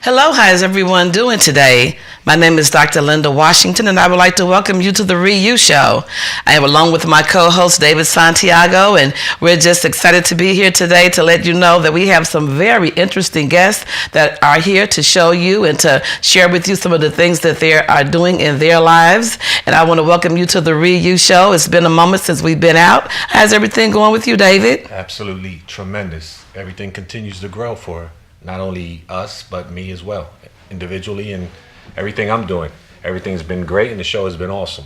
Hello, how is everyone doing today? My name is Dr. Lynda Washington, and I would like to welcome you to the Re-You Show. I am along with my co-host, David Santiago, and we're just excited to be here today to let you know that we have some very interesting guests that are here to show you and to share with you some of the things that they are doing in their lives. And I want to welcome you to the Re-You Show. It's been a moment since we've been out. How's everything going with you, David? Absolutely tremendous. Everything continues to grow for not only us, but me as well, individually, and everything I'm doing. Everything's been great, and the show has been awesome.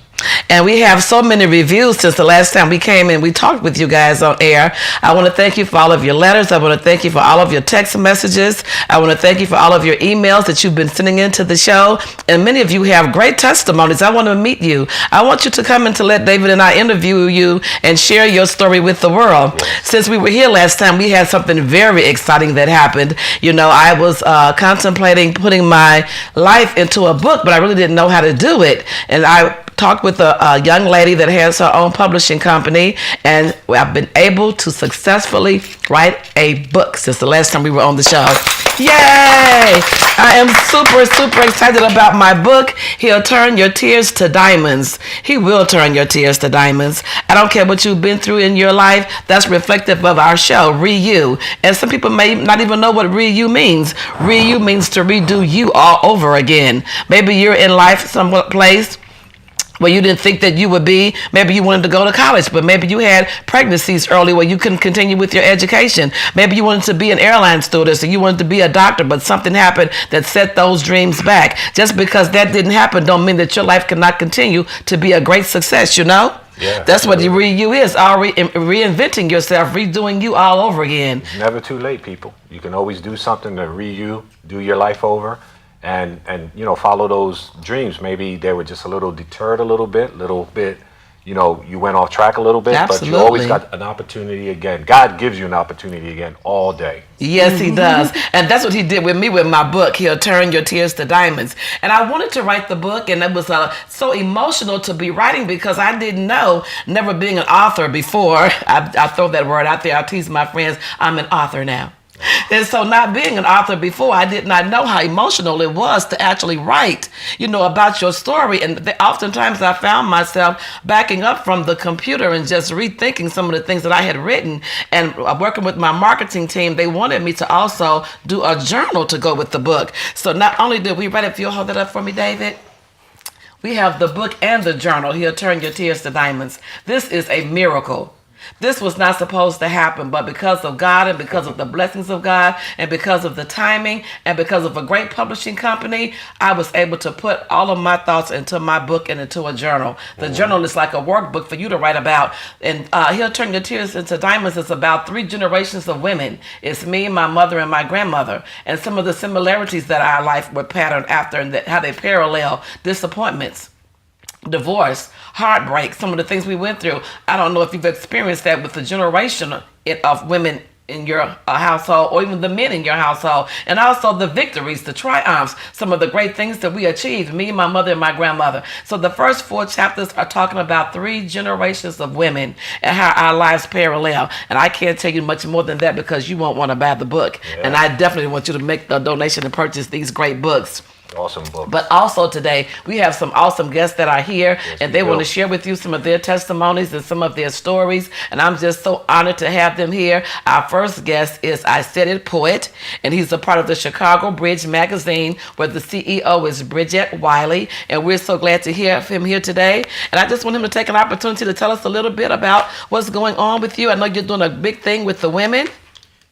And we have so many reviews since the last time we came and we talked with you guys on air. I want to thank you for all of your letters. I want to thank you for all of your text messages. I want to thank you for all of your emails that you've been sending into the show. And many of you have great testimonies. I want to meet you. I want you to come in to let David and I interview you and share your story with the world. Yes. Since we were here last time, we had something very exciting that happened. You know, I was contemplating putting my life into a book, but I really didn't know how to do it. And I talked with a young lady that has her own publishing company, and I've been able to successfully write a book since the last time we were on the show. Yay! I am super excited about my book. He'll turn your tears to diamonds. He will turn your tears to diamonds. I don't care what you've been through in your life. That's reflective of our show, Re-You. And some people may not even know what Re-You means. Re-You means to redo you all over again. Maybe you're in life some place where you didn't think that you would be. Maybe you wanted to go to college, but maybe you had pregnancies early where you couldn't continue with your education. Maybe you wanted to be an airline stewardess or you wanted to be a doctor, but something happened that set those dreams back. Just because that didn't happen don't mean that your life cannot continue to be a great success, you know? Yeah, that's what the Re-You is, reinventing yourself, redoing you all over again. It's never too late, people. You can always do something to re-you, do your life over. And you know, follow those dreams. Maybe they were just a little deterred a little bit, you know, you went off track a little bit. Absolutely. But you always got an opportunity again. God gives you an opportunity again all day. Yes, he does. And that's what he did with me with my book. He'll turn your tears to diamonds. And I wanted to write the book, and it was so emotional to be writing because I didn't know, never being an author before. I throw that word out there. I tease my friends, I'm an author now. And so not being an author before, I did not know how emotional it was to actually write, you know, about your story. And oftentimes I found myself backing up from the computer and just rethinking some of the things that I had written. And working with my marketing team, they wanted me to also do a journal to go with the book. So not only did we write it, if you'll hold it up for me, David. We have the book and the journal. He'll turn your tears to diamonds. This is a miracle. This was not supposed to happen, but because of God and because of the blessings of God and because of the timing and because of a great publishing company, I was able to put all of my thoughts into my book and into a journal. The journal is like a workbook for you to write about. And He'll Turn Your Tears into Diamonds is about 3 generations of women. It's me, my mother, and my grandmother. And some of the similarities that our life were patterned after and how they parallel disappointments, divorce, heartbreak, some of the things we went through. I don't know if you've experienced that with the generation of women in your household or even the men in your household, and also the victories, the triumphs, some of the great things that we achieved, me, my mother, and my grandmother. So the first 4 chapters are talking about 3 generations of women and how our lives parallel. And I can't tell you much more than that because you won't want to buy the book. Yeah. And I definitely want you to make the donation and purchase these great books. Awesome book. But also today, we have some awesome guests that are here, and they want to share with you some of their testimonies and some of their stories, and I'm just so honored to have them here. Our first guest is Isaidit poet, and he's a part of the Chicago Bridge magazine, where the CEO is Bridget Wiley, and we're so glad to have him here today. And I just want him to take an opportunity to tell us a little bit about what's going on with you. I know you're doing a big thing with the women.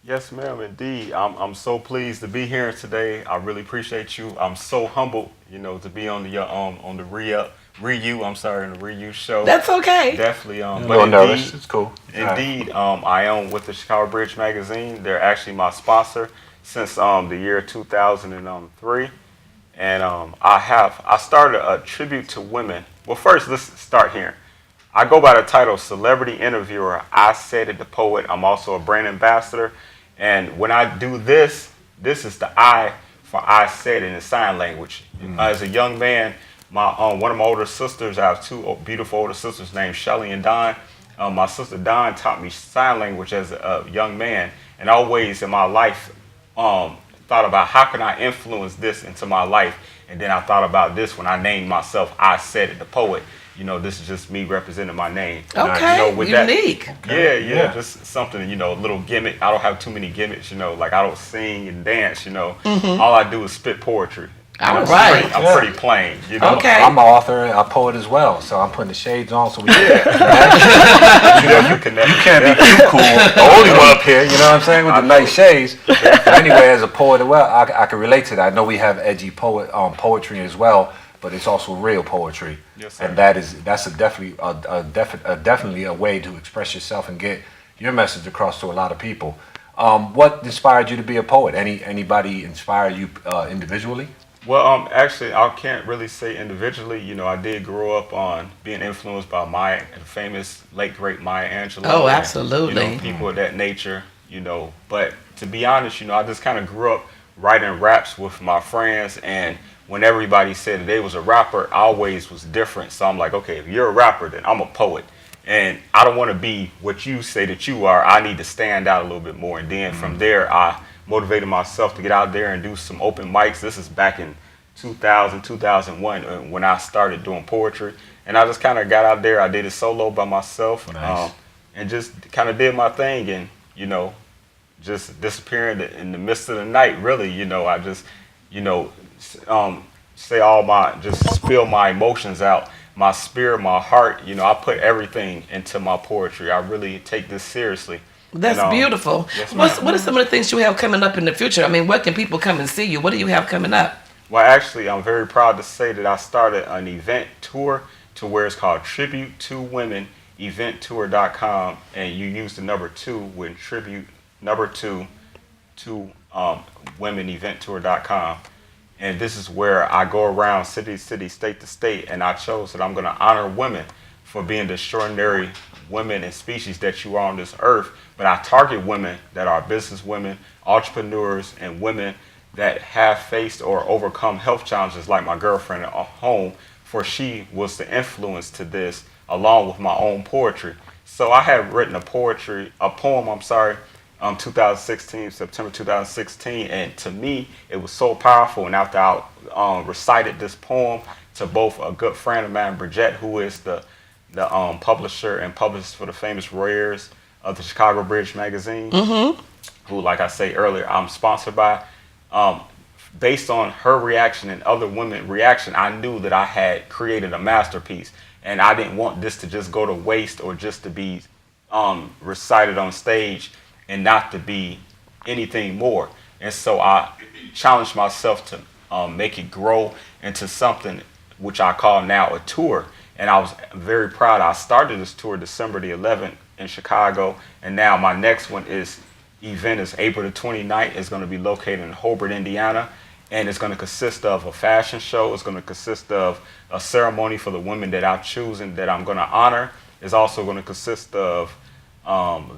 Yes, ma'am, indeed. I'm so pleased to be here today. I really appreciate you. I'm so humbled, you know, to be on the Re-You show. That's okay. Definitely. But nervous. It's cool. Indeed, I am with the Chicago Bridge magazine. They're actually my sponsor since the year 2003, and I started a tribute to women. Well, first let's start here. I go by the title Celebrity Interviewer. Isaidit the poet. I'm also a brand ambassador. And when I do this is the I for Isaidit in the sign language. As a young man, one of my older sisters, I have 2 beautiful older sisters named Shelly and Dawn. My sister Dawn taught me sign language as a young man. And always in my life, thought about how can I influence this into my life, and then I thought about this when I named myself Isaidit the poet. You know, this is just me representing my name. Okay, You know, with unique. Yeah, just something, you know, a little gimmick. I don't have too many gimmicks, you know, like I don't sing and dance, you know. All I do is spit poetry. All right. I'm pretty plain, you know. Okay. I'm an author and a poet as well, so I'm putting the shades on so we can You connect. You can't be too cool. The only one up here, you know what I'm saying, with the nice shades. But anyway, as a poet as well, I can relate to that. I know we have edgy poetry as well, but it's also real poetry. Yes, sir. And that's definitely a way to express yourself and get your message across to a lot of people. What inspired you to be a poet? Anybody inspire you individually? Well, actually, I can't really say individually. You know, I did grow up on being influenced by the famous late great Maya Angelou. Oh, and, absolutely. you know, people of that nature. You know, but to be honest, you know, I just kind of grew up writing raps with my friends, and when everybody said that they was a rapper, I always was different. So I'm like, okay, if you're a rapper, then I'm a poet. And I don't want to be what you say that you are. I need to stand out a little bit more. And then from there, I motivated myself to get out there and do some open mics. This is back in 2000, 2001 when I started doing poetry. And I just kind of got out there. I did it solo by myself. Nice. And just kind of did my thing and, you know, just disappearing in the midst of the night, really. You know, I just, you know, just spill my emotions out, my spirit, my heart. You know, I put everything into my poetry. I really take this seriously. That's beautiful. Yes, What are some of the things you have coming up in the future? I mean, where can people come and see you? What do you have coming up? Well, actually, I'm very proud to say that I started an event tour to where it's called Tribute to Women eventtour.com, and you use the number 2 when tribute number 2 to womeneventtour.com. And this is where I go around city to city, state to state, and I chose that I'm going to honor women for being the extraordinary women and species that you are on this earth. But I target women that are business women, entrepreneurs, and women that have faced or overcome health challenges like my girlfriend at home, for she was the influence to this along with my own poetry. So I had written a poem, 2016, September 2016, and to me it was so powerful. And after I recited this poem to both a good friend of mine, Bridget, who is the publisher and publicist for the famous Rares of the Chicago Bridge magazine, who, like I say earlier, I'm sponsored by. Based on her reaction and other women's reaction, I knew that I had created a masterpiece, and I didn't want this to just go to waste or just to be recited on stage and not to be anything more. And so I challenged myself to make it grow into something which I call now a tour. And I was very proud. I started this tour December the 11th in Chicago, and now my next event is April the 29th. It's going to be located in Hobart, Indiana, and it's going to consist of a fashion show. It's going to consist of a ceremony for the women that I've chosen that I'm going to honor. It's also going to consist of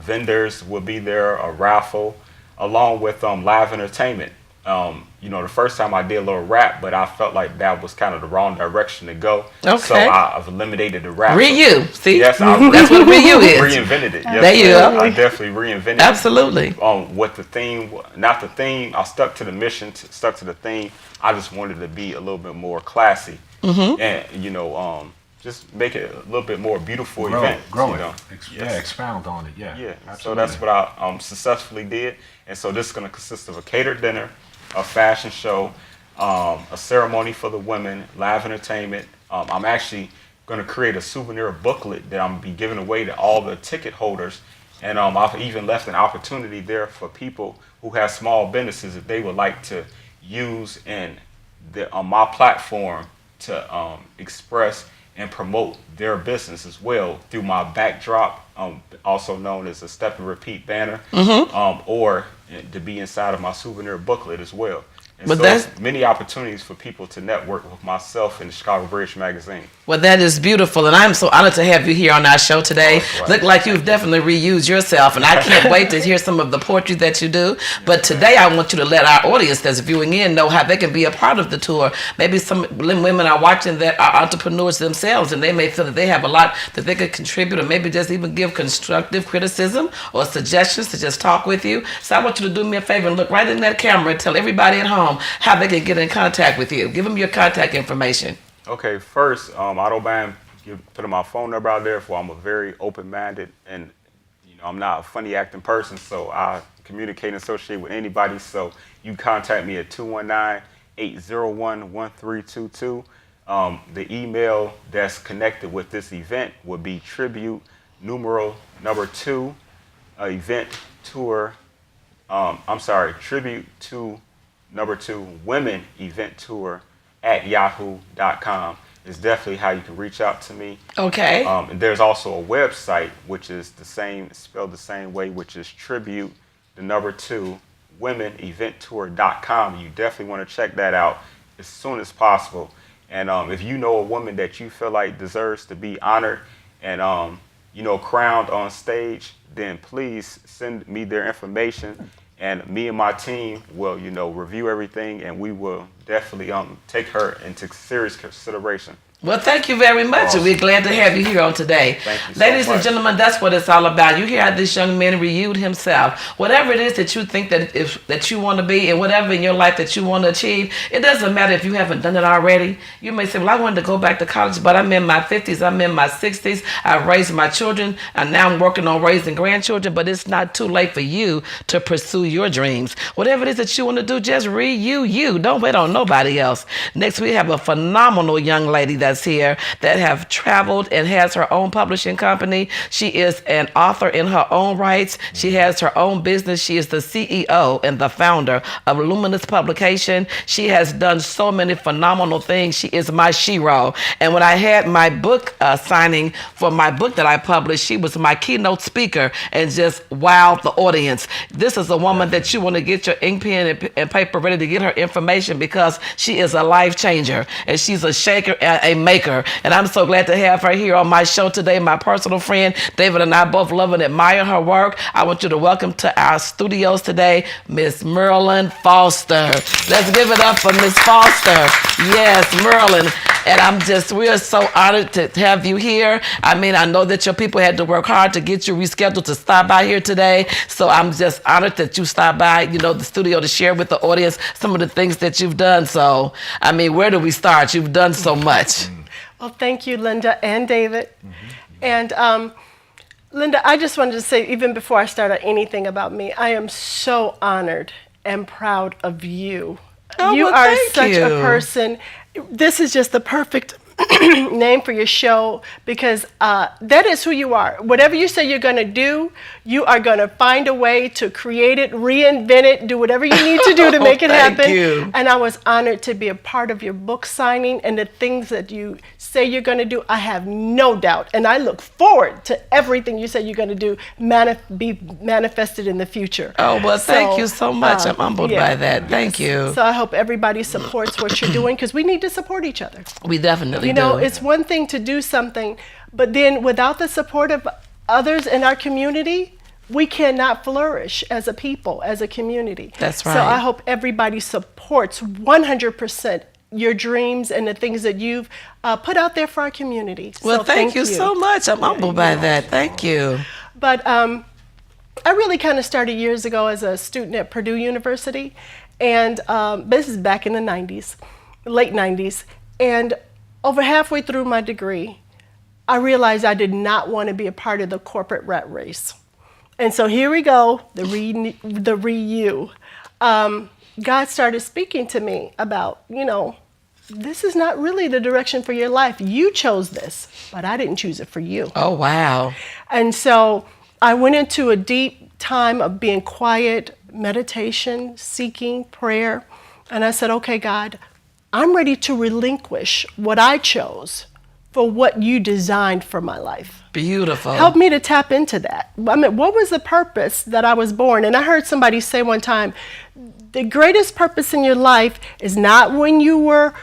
vendors will be there, a raffle, along with live entertainment. You know, the first time I did a little rap, but I felt like that was kind of the wrong direction to go. Okay. So I've eliminated the rap. Reu, see? Yes, That's what Reu is. Reinvented it. Yes, There you go. I definitely reinvented it. Absolutely. What the theme, not the theme. I stuck to the mission, stuck to the theme. I just wanted to be a little bit more classy, and you know, just make it a little bit more beautiful event. Grow you it. know? Yeah, expound on it. Yeah. Yeah. Absolutely. So that's what I successfully did, and so this is going to consist of a catered dinner, a fashion show, a ceremony for the women, live entertainment. I'm actually going to create a souvenir booklet that I'm going to be giving away to all the ticket holders. And I've even left an opportunity there for people who have small businesses that they would like to use on my platform to express and promote their business as well through my backdrop, also known as a step and repeat banner, or to be inside of my souvenir booklet as well. And But so that's it's many opportunities for people to network with myself in the Chicago Bridge magazine. Well, that is beautiful, and I'm so honored to have you here on our show today. Right. Look like you've definitely reused yourself, and I can't wait to hear some of the poetry that you do. But today I want you to let our audience that's viewing in know how they can be a part of the tour. Maybe some women are watching that are entrepreneurs themselves, and they may feel that they have a lot that they could contribute, or maybe just even give constructive criticism or suggestions to just talk with you. So I want you to do me a favor and look right in that camera and tell everybody at home how they can get in contact with you. Give them your contact information. Okay, first, I don't mind putting my phone number out there, for I'm a very open-minded, and I'm not a funny acting person, so I communicate and associate with anybody. So you can contact me at 219-801-1322. The email that's connected with this event would be tribute numeral number 2 event tour. Tribute to number 2 women event tour at yahoo.com is definitely how you can reach out to me. Okay. And there's also a website which is the same, spelled the same way, which is tribute the number 2 womeneventtour.com. You definitely want to check that out as soon as possible. And if you know a woman that you feel like deserves to be honored and crowned on stage, then please send me their information, and me and my team will, review everything, and we will definitely take her into serious consideration. Well, thank you very much, Awesome. and we're glad to have you here on today. Thank you so Ladies and much. gentlemen, that's what it's all about. You hear how this young man reviewed himself. Whatever it is that you think that you want to be, and whatever in your life that you want to achieve, it doesn't matter if you haven't done it already. You may say, well, I wanted to go back to college, but I'm in my 50s, I'm in my 60s, I've raised my children, and now I'm working on raising grandchildren, but it's not too late for you to pursue your dreams. Whatever it is that you want to do, just you. Don't wait on nobody else. Next, we have a phenomenal young lady that's here that have traveled and has her own publishing company. She is an author in her own rights. She has her own business. She is the CEO and the founder of Lumenus publication. She has done so many phenomenal things. She is my shero. And when I had my book signing for my book that I published, she was my keynote speaker and just wowed the audience. This is a woman that you want to get your ink pen and paper ready to get her information, because she is a life changer and she's a shaker and a maker. And I'm so glad to have her here on my show today. My personal friend David and I both love and admire her work. I want you to welcome to our studios today Miss Marilyn Foster. Let's give it up for Miss Foster. Yes, Marilyn. And we're so honored to have you here. I mean, I know that your people had to work hard to get you rescheduled to stop by here today. So I'm just honored that you stopped by, the studio to share with the audience some of the things that you've done. So, I mean, where do we start? You've done so much. Well, thank you, Lynda and David. And Lynda, I just wanted to say, even before I start anything about me, I am so honored and proud of you. Oh, You well, are thank such you. a person. This is just the perfect name for your show, because that is who you are. Whatever you say you're going to do, you are going to find a way to create it, reinvent it, do whatever you need to do to make it Thank happen. you. And I was honored to be a part of your book signing, and the things that you say you're going to do, I have no doubt. And I look forward to everything you say you're going to do be manifested in the future. Oh, well, thank So, you so much. I'm humbled yeah. by that. Thank you. So I hope everybody supports what you're doing, because we need to support each other. We definitely You know, do. it's one thing to do something, but then without the support of others in our community, we cannot flourish as a people, as a community. That's So right. I hope everybody supports 100% your dreams and the things that you've put out there for our community. Well, So thank you so much. I'm humbled by that. Thank you. But I really kind of started years ago as a student at Purdue University, and this is back in the 90s, late 90s, and over halfway through my degree, I realized I did not want to be a part of the corporate rat race. And so here we go, the re-you. God started speaking to me about, this is not really the direction for your life. You chose this, but I didn't choose it for you. Oh, wow. And so I went into a deep time of being quiet, meditation, seeking, prayer. And I said, okay, God, I'm ready to relinquish what I chose for what you designed for my life. Beautiful. Help me to tap into that. I mean, what was the purpose that I was born? And I heard somebody say one time, The greatest purpose in your life is not when you were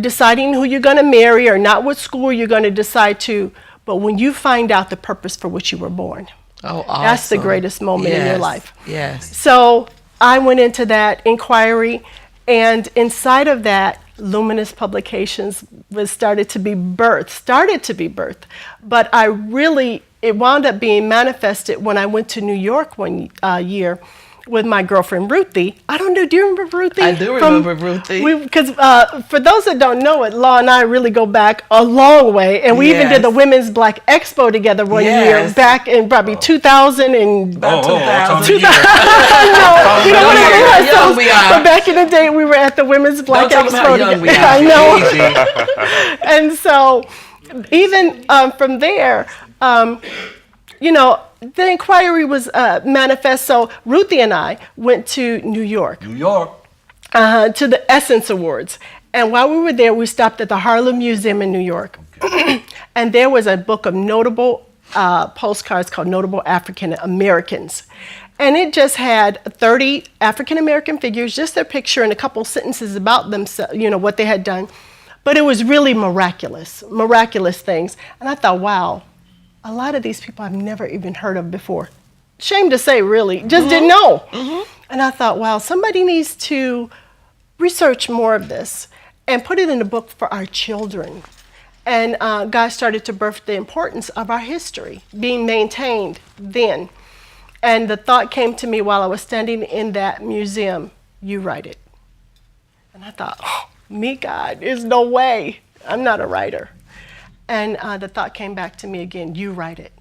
deciding who you're going to marry, or not what school you're going to decide to, but when you find out the purpose for which you were born. Oh, awesome. That's the greatest moment in your life. Yes. So I went into that inquiry, and inside of that, Lumenus Publications started to be birthed. But it wound up being manifested when I went to New York one year with my girlfriend Ruthie. I don't know, do you remember Ruthie? I do remember Ruthie. Because for those that don't know it, Law and I really go back a long way, and we even did the Women's Black Expo together one year back in probably 2000 and About 2000. 2000. No, you know what I mean? Young we are. But back in the day, we were at the Women's Black Don't tell Expo them how young we together. are. I know. And so, even from there, the inquiry was manifest. So Ruthie and I went to New York. To the Essence Awards. And while we were there, we stopped at the Harlem Museum in New York. And there was a book of notable postcards called Notable African Americans. And it just had 30 African American figures, just their picture and a couple sentences about themselves, what they had done. But it was really miraculous things. And I thought, wow, a lot of these people I've never even heard of before. Shame to say, really, just didn't know. And I thought, wow, somebody needs to research more of this and put it in a book for our children. And God started to birth the importance of our history being maintained then. And the thought came to me while I was standing in that museum, you write it. And I thought, oh, me, God, there's no way. I'm not a writer. And the thought came back to me again, you write it.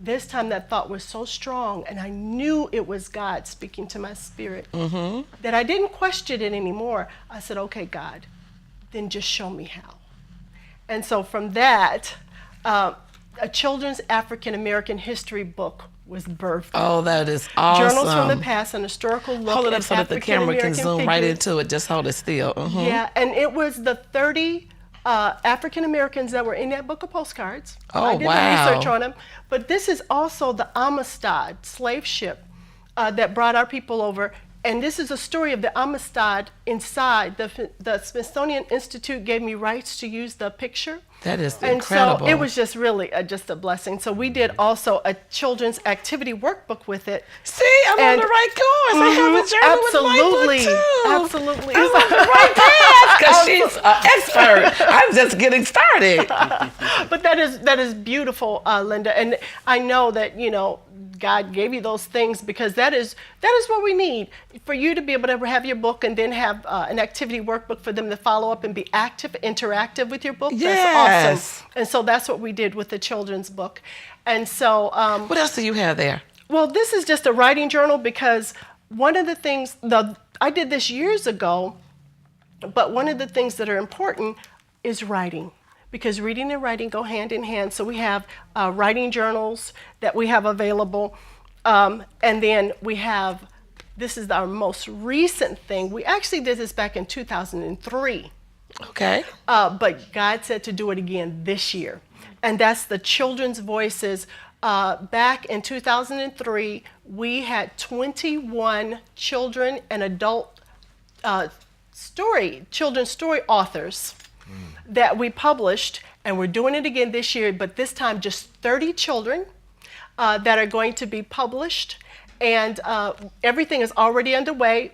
This time that thought was so strong, and I knew it was God speaking to my spirit, that I didn't question it anymore. I said, okay, God, then just show me how. And so from that, a children's African American history book was birthed. Oh, that is awesome. Journals from the Past, an historical look Hold it up at so that the camera can zoom right into it. Just hold it still. Yeah, and it was the 30 African Americans that were in that book of postcards. Oh, I did wow. the research on them. But this is also the Amistad slave ship that brought our people over. And this is a story of the Amistad inside. The Smithsonian Institute gave me rights to use the picture. That is and incredible. So it was just really just a blessing. So we did also a children's activity workwork with it. See, I'm on the right course. I have a journal with my book too. Absolutely. I'm on the right path because she's an expert. I'm just getting started. But that is beautiful, Lynda. And I know that, God gave you those things because that is what we need. For you to be able to have your book and then have an activity workbook for them to follow up and be interactive with your book. Yes. That's awesome. And so that's what we did with the children's book. And so... what else do you have there? Well, this is just a writing journal because one of the things... I did this years ago, but one of the things that are important is writing. Because reading and writing go hand in hand. So we have writing journals that we have available. And then we have, this is our most recent thing. We actually did this back in 2003. Okay. But God said to do it again this year. And that's the children's voices. Back in 2003, we had 21 children and adult children's story authors that we published, and we're doing it again this year, but this time just 30 children that are going to be published, and everything is already underway.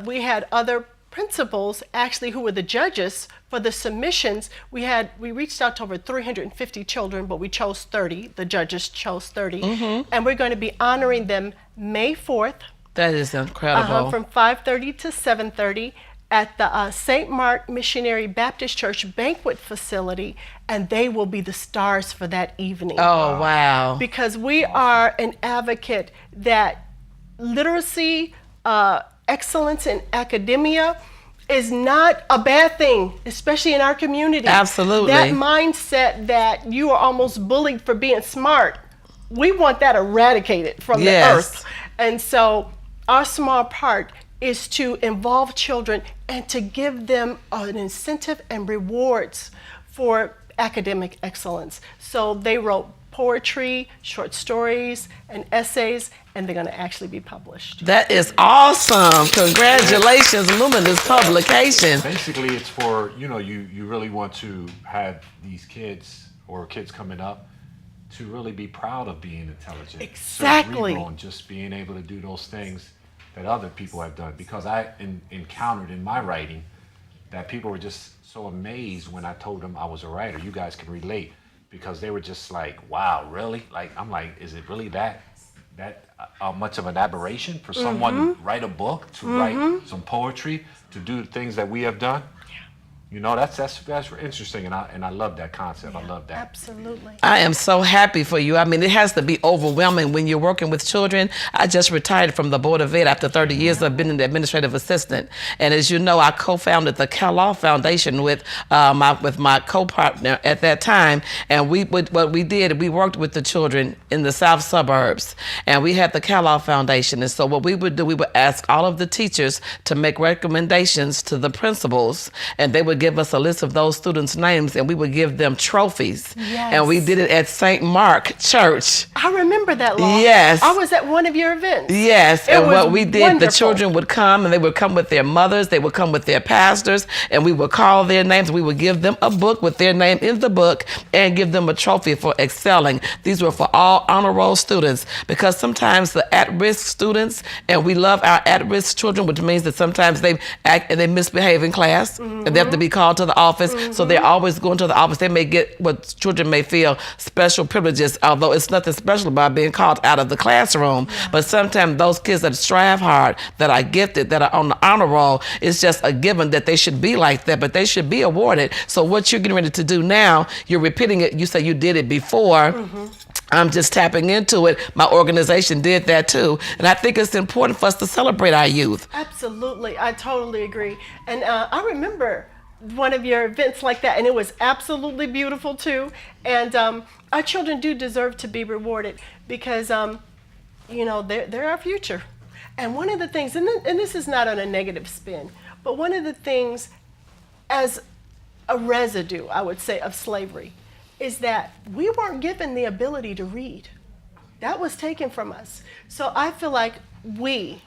We had other principals actually who were the judges for the submissions. We reached out to over 350 children, but we chose 30. The judges chose 30, and we're going to be honoring them May 4th. That is incredible. From 5:30 to 7:30. At the St. Mark Missionary Baptist Church banquet facility, and they will be the stars for that evening. Oh, wow. Because we are an advocate that literacy, excellence in academia is not a bad thing, especially in our community. Absolutely. That mindset that you are almost bullied for being smart, we want that eradicated from the earth. And so our small part is to involve children and to give them an incentive and rewards for academic excellence. So they wrote poetry, short stories, and essays, and they're going to actually be published. That is awesome. Congratulations, Lumenus Publications. Basically, it's for, you really want to have these kids or kids coming up to really be proud of being intelligent. Exactly. Cerebral, and just being able to do those things that other people have done. Because I encountered in my writing that people were just so amazed when I told them I was a writer. You guys can relate, because they were just like, wow, really? Like, I'm like, is it really that much of an aberration for someone to write a book, to write some poetry, to do the things that we have done? That's interesting, and I love that concept. I love that. Absolutely. I am so happy for you. I mean, it has to be overwhelming when you're working with children. I just retired from the Board of Ed after 30 years of being an administrative assistant. And as you know, I co-founded the L.A.W. Foundation with my co-partner at that time. And we worked with the children in the south suburbs. And we had the L.A.W. Foundation. And so what we would do, we would ask all of the teachers to make recommendations to the principals, and they would give us a list of those students' names, and we would give them trophies. Yes. And we did it at St. Mark Church. I remember that, Law. Yes. I was at one of your events. Yes, It and was what we did, wonderful. the children would come, and they would come with their mothers, they would come with their pastors, and we would call their names. We would give them a book with their name in the book and give them a trophy for excelling. These were for all honor roll students, because sometimes the at-risk students, and we love our at-risk children, which means that sometimes they act and they misbehave in class, and they have to be called to the office, so they're always going to the office. They may get what children may feel special privileges, although it's nothing special about being called out of the classroom. But sometimes those kids that strive hard, that are gifted, that are on the honor roll, it's just a given that they should be like that, but they should be awarded. So what you're getting ready to do now, you're repeating it. You say you did it before. I'm just tapping into it. My organization did that too. And I think it's important for us to celebrate our youth. Absolutely. I totally agree. And I remember one of your events like that, and it was absolutely beautiful too. And our children do deserve to be rewarded, because they're our future. And one of the things, and this is not on a negative spin, but one of the things as a residue, I would say, of slavery is that we weren't given the ability to read. That was taken from us. So I feel like we,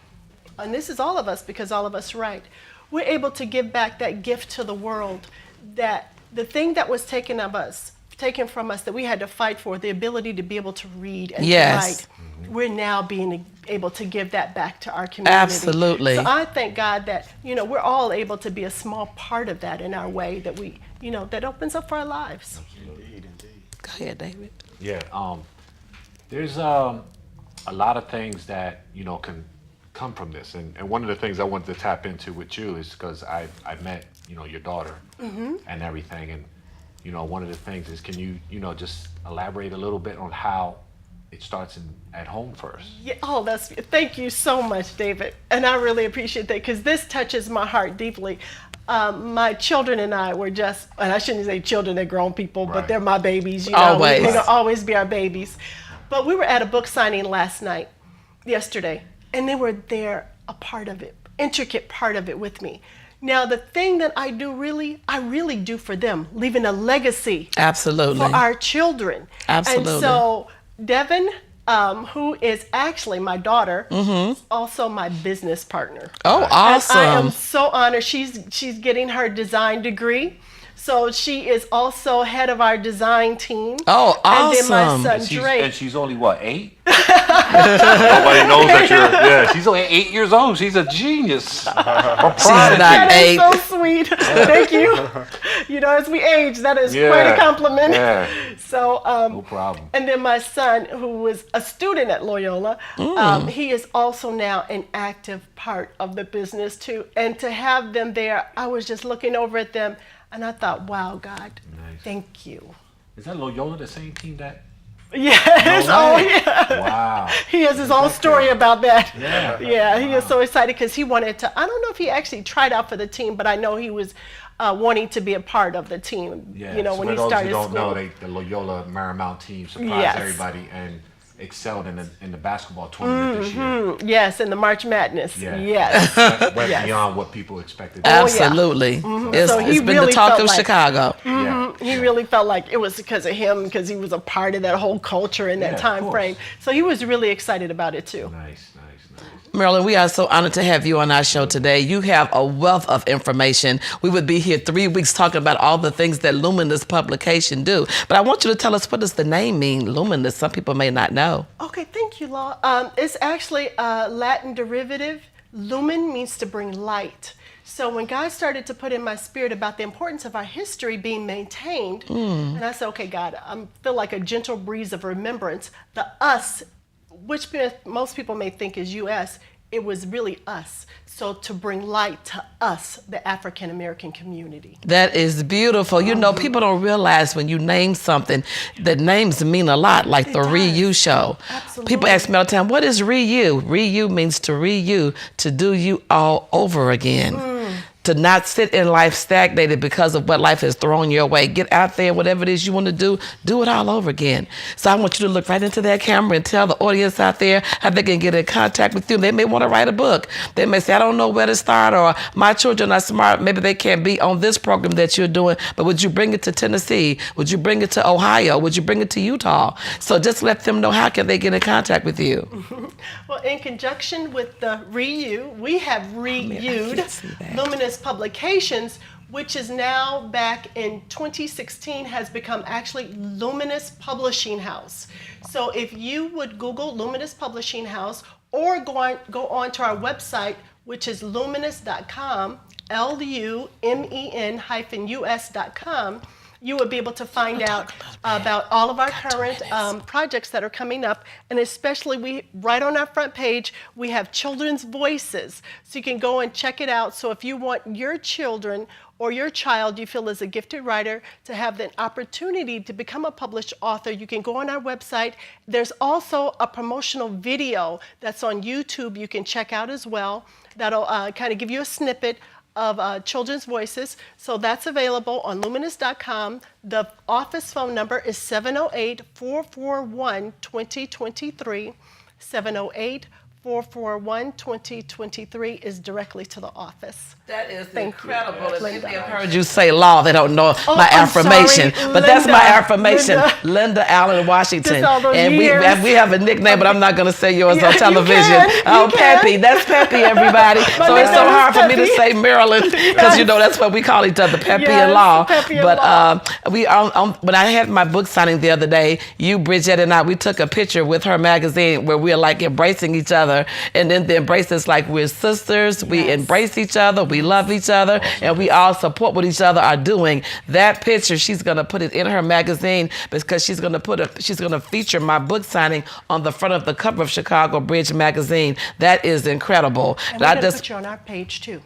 and this is all of us because all of us write, we're able to give back that gift to the world, that the thing that was taken from us that we had to fight for, the ability to be able to read and to write, we're now being able to give that back to our community. Absolutely. So I thank God that, we're all able to be a small part of that in our way, that we, that opens up our lives. Indeed, indeed. Go ahead, David. Yeah, there's a lot of things that can come from this, and one of the things I wanted to tap into with you is because I met your daughter and everything, and one of the things is, can you just elaborate a little bit on how it starts at home first? Yeah. Oh, thank you so much, David, and I really appreciate that, because this touches my heart deeply. My children and I were just, and I shouldn't say children, they're grown people, but they're my babies. Always. They're gonna always be our babies. But we were at a book signing yesterday, and they were there, a part of it, intricate part of it with me. Now, the thing that I really do for them, leaving a legacy. Absolutely. For our children. Absolutely. And so, Devin, who is actually my daughter, is also my business partner. Oh, awesome. And I am so honored. She's getting her design degree. So she is also head of our design team. Oh, awesome. And then my son, Drake. And she's only, what, 8? Nobody knows that she's only 8 years old. She's a genius. She's not 8. That is so sweet. Thank you. As we age, that is quite a compliment. Yeah. So, No problem. And then my son, who was a student at Loyola, he is also now an active part of the business too. And to have them there, I was just looking over at them, and I thought, wow, God, thank you. Is that Loyola the same team that? Yes. No way. Oh, yeah. Wow. He has his own story about that. Yeah. Yeah, he is so excited because he wanted to, I don't know if he actually tried out for the team, but I know he was wanting to be a part of the team, Yeah. when for he those started who don't school. know, the Loyola Marymount team surprised Yes. everybody and excelled in the basketball tournament this year. Yes, in the March Madness. Yeah. Yes. Went Yes. beyond what people expected. yeah. Absolutely. So It's he been really the talk felt of like- Chicago. Yeah. He really felt like it was because of him, because he was a part of that whole culture in that of time course. frame. So he was really excited about it too. Nice. Marilyn, we are so honored to have you on our show today. You have a wealth of information. We would be here 3 weeks talking about all the things that Lumenus publication do. But I want you to tell us, what does the name mean, Lumenus? Some people may not know. Okay, thank you, Law. It's actually a Latin derivative. Lumen means to bring light. So when God started to put in my spirit about the importance of our history being maintained, and I said, okay, God, I feel like a gentle breeze of remembrance. The us, which most people may think is U.S., it was really us. So to bring light to us, the African American community. That is beautiful. You know, people don't realize when you name something, that names mean a lot, like the does. Re-You show. Absolutely. People ask me all the time, what is Re-You? Re-You means to re-you, to do you all over again. To not sit in life stagnated because of what life has thrown your way. Get out there, whatever it is you want to do it all over again. So I want you to look right into that camera and tell the audience out there how they can get in contact with you. They may want to write a book. They may say, I don't know where to start, or my children are smart. Maybe they can't be on this program that you're doing, but would you bring it to Tennessee? Would you bring it to Ohio? Would you bring it to Utah? So just let them know, how can they get in contact with you? Well, in conjunction with the Re-You, we have Re-You'd Lumenus Publications, which is now back in 2016 has become actually Lumenus Publishing House. So if you would Google Lumenus Publishing House, or go on to our website, which is lumenus.com, LUMEN-US.com, you will be able to find out about all of our current projects that are coming up. And especially, right on our front page, we have children's voices. So you can go and check it out. So if you want your children or your child you feel is a gifted writer to have the opportunity to become a published author, you can go on our website. There's also a promotional video that's on YouTube you can check out as well. That'll kind of give you a snippet of children's voices. So that's available on lumenus.com. The office phone number is 708-441-2023. 708-441-2023 is directly to the office. That is Thank incredible. you, If Lynda. people have heard you say law, they don't know my I'm affirmation. sorry, But that's my Lynda. affirmation, Lynda Allen Washington. Just all those And we years. have a nickname, but I'm not going to say yours Yeah, on you television. can, Oh, you can. Peppy. That's Peppy, everybody. So it's nickname so is hard for me to Peppy. say Marilyn, because you know that's what we call each other, Peppy Yes, and Law. Peppy and But Law. when I had my book signing the other day, you, Bridget, and I, we took a picture with her magazine where we're like embracing each other, and then the embrace is like we're sisters. We embrace each other. We love each other, and we all support what each other are doing. That picture, she's gonna put it in her magazine because she's gonna feature my book signing on the front of the cover of Chicago Bridge magazine. That is incredible. And we're going to put you on our page too.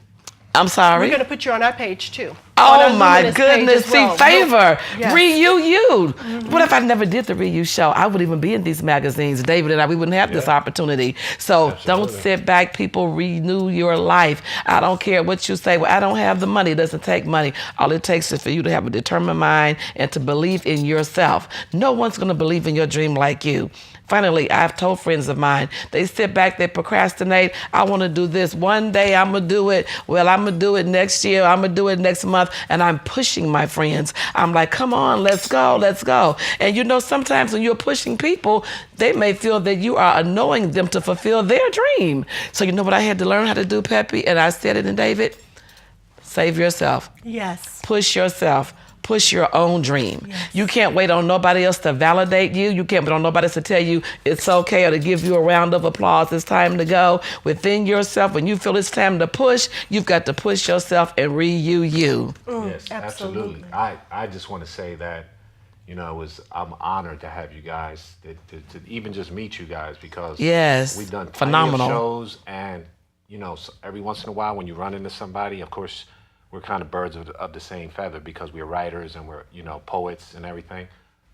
I'm sorry. We're going to put you on our page too. Oh my goodness! See, favor, Yes. Re-You. What if I never did the Re-You show? I wouldn't even be in these magazines. David and I, we wouldn't have this opportunity. So don't sit back, people. Renew your life. I don't care what you say. Well, I don't have the money. It doesn't take money. All it takes is for you to have a determined mind and to believe in yourself. No one's going to believe in your dream like you. Finally, I've told friends of mine, they sit back, they procrastinate. I want to do this. One day I'm going to do it. Well, I'm going to do it next year. I'm going to do it next month. And I'm pushing my friends. I'm like, come on, let's go, let's go. And you know, sometimes when you're pushing people, they may feel that you are annoying them to fulfill their dream. So you know what I had to learn how to do, Peppy? And I said it in David, save yourself. Yes. Push yourself. Push your own dream. Yes. You can't wait on nobody else to validate you. You can't wait on nobody else to tell you it's okay or to give you a round of applause. It's time to go. Within yourself, when you feel it's time to push, you've got to push yourself and Re-You you. Yes, absolutely. I just want to say that, you know, I'm honored to have you guys, to even just meet you guys, because we've done phenomenal shows, and, you know, every once in a while when you run into somebody, of course, we're kind of birds of the same feather because we're writers and we're, you know, poets and everything.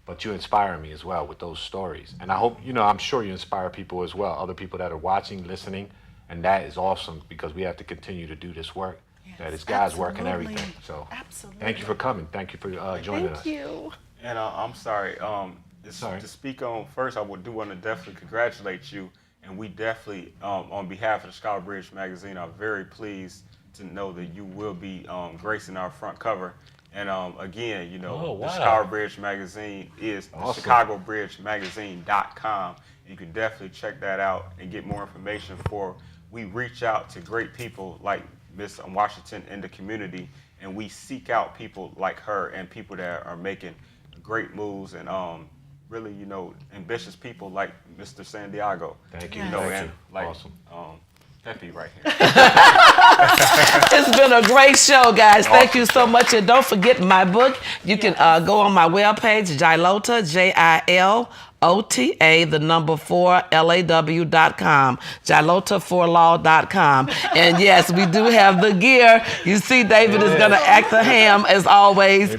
But you inspire me as well with those stories. And I hope, you know, I'm sure you inspire people as well, other people that are watching, listening. And that is awesome because we have to continue to do this work. Yes, that is God's work and everything. So thank you for coming. Thank you for joining us. Thank you. And I'm sorry. To speak on first, I do want to definitely congratulate you. And we definitely, on behalf of the Chicago Bridge magazine, are very pleased to know that you will be gracing our front cover. And again, you know, Oh, wow. the Chicago Bridge Magazine is Awesome. ChicagoBridgeMagazine.com. You can definitely check that out and get more information for. We reach out to great people like Miss Washington in the community, and we seek out people like her and people that are making great moves and really, you know, ambitious people like Mr. Santiago. Thank you. You know, Thank and you. like Awesome. Peppy right here. It's been a great show, guys. Thank you so much. And don't forget my book. You can go on my webpage, Jilota, JILOTA, the number 4, LAW.com, Jilota4law.com. And yes, we do have the gear. You see, David is going to act the ham as always.